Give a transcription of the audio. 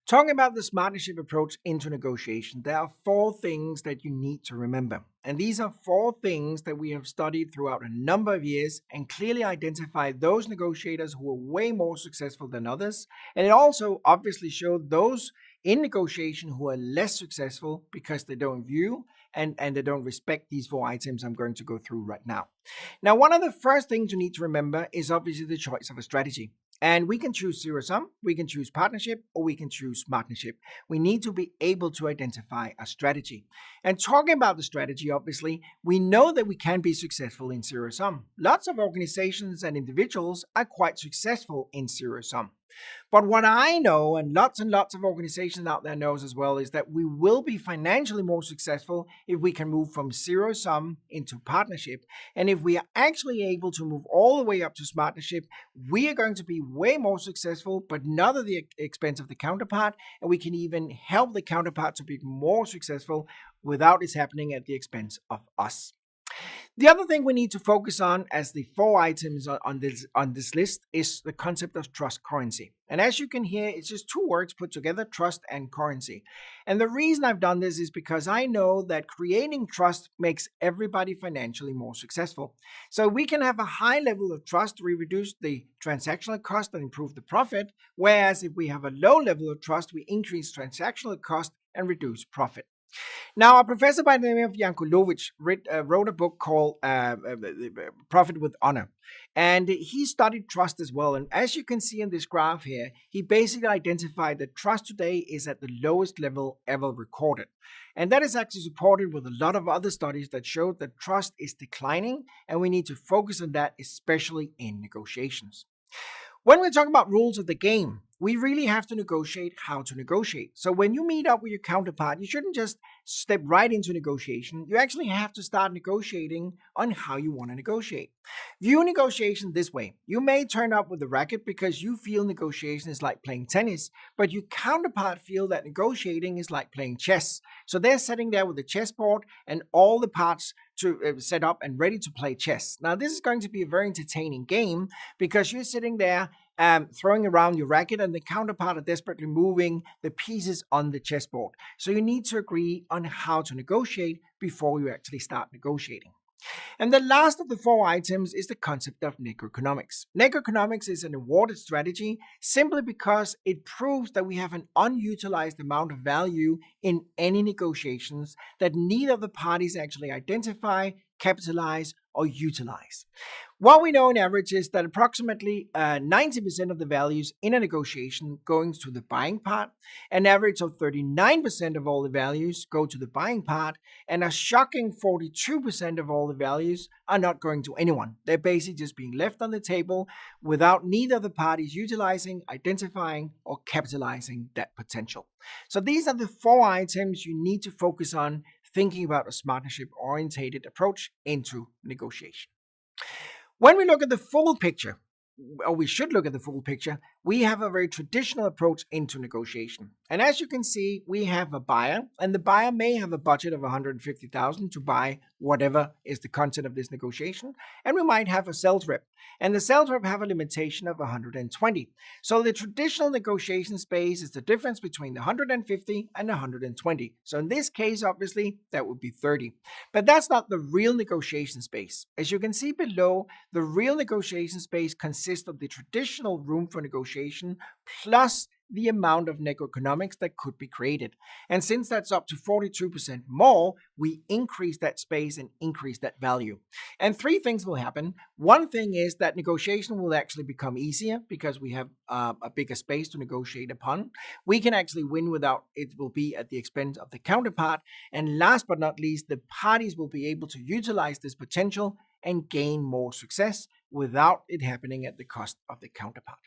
Talking about the SMARTnership approach into negotiation, there are four things that you need to remember. And these are four things that we have studied throughout a number of years and clearly identified those negotiators who are way more successful than others. And it also obviously showed those in negotiation who are less successful because they don't view and they don't respect these four items I'm going to go through right now. Now, one of the first things you need to remember is obviously the choice of a strategy. And we can choose zero sum, we can choose partnership, or we can choose SMARTnership. We need to be able to identify a strategy. And talking about the strategy, obviously, we know that we can be successful in zero sum. Lots of organizations and individuals are quite successful in zero sum. But what I know, and lots of organizations out there knows as well, is that we will be financially more successful if we can move from zero sum into partnership. And if we are actually able to move all the way up to SMARTnership, we are going to be way more successful, but not at the expense of the counterpart. And we can even help the counterpart to be more successful without it happening at the expense of us. The other thing we need to focus on as the four items on this list is the concept of trust currency. And as you can hear, it's just two words put together, trust and currency. And the reason I've done this is because I know that creating trust makes everybody financially more successful. So we can have a high level of trust, we reduce the transactional cost and improve the profit. Whereas if we have a low level of trust, we increase transactional cost and reduce profit. Now, a professor by the name of Yankulovich wrote a book called Profit with Honor. And he studied trust as well. And as you can see in this graph here, he basically identified that trust today is at the lowest level ever recorded. And that is actually supported with a lot of other studies that showed that trust is declining. And we need to focus on that, especially in negotiations. When we talk about rules of the game, we really have to negotiate how to negotiate. So when you meet up with your counterpart, you shouldn't just step right into negotiation. You actually have to start negotiating on how you want to negotiate. View negotiation this way. You may turn up with a racket because you feel negotiation is like playing tennis, but your counterpart feel that negotiating is like playing chess. So they're sitting there with the chessboard and all the parts to set up and ready to play chess. Now, this is going to be a very entertaining game because you're sitting there throwing around your racket and the counterpart are desperately moving the pieces on the chessboard. So you need to agree on how to negotiate before you actually start negotiating. And the last of the four items is the concept of necroeconomics. Necroeconomics is an awarded strategy simply because it proves that we have an unutilized amount of value in any negotiations that neither of the parties actually identify, capitalize, or utilize. What we know on average is that approximately 90% of the values in a negotiation goes to the buying part, an average of 39% of all the values go to the buying part, and a shocking 42% of all the values are not going to anyone. They're basically just being left on the table without neither of the parties utilizing, identifying, or capitalizing that potential. So these are the four items you need to focus on thinking about a SMARTnership-oriented approach into negotiation. When we look at the full picture, or we should look at the full picture, we have a very traditional approach into negotiation. And as you can see, we have a buyer, and the buyer may have a budget of $150,000 to buy whatever is the content of this negotiation. And we might have a sales rep, and the sales rep have a limitation of 120. So the traditional negotiation space is the difference between the 150 and 120. So in this case, obviously, that would be 30. But that's not the real negotiation space. As you can see below, the real negotiation space consists of the traditional room for negotiation plus the amount of necroeconomics that could be created. And since that's up to 42% more, we increase that space and increase that value. And three things will happen. One thing is that negotiation will actually become easier because we have a bigger space to negotiate upon. We can actually win without it will be at the expense of the counterpart. And last but not least, the parties will be able to utilize this potential and gain more success without it happening at the cost of the counterpart.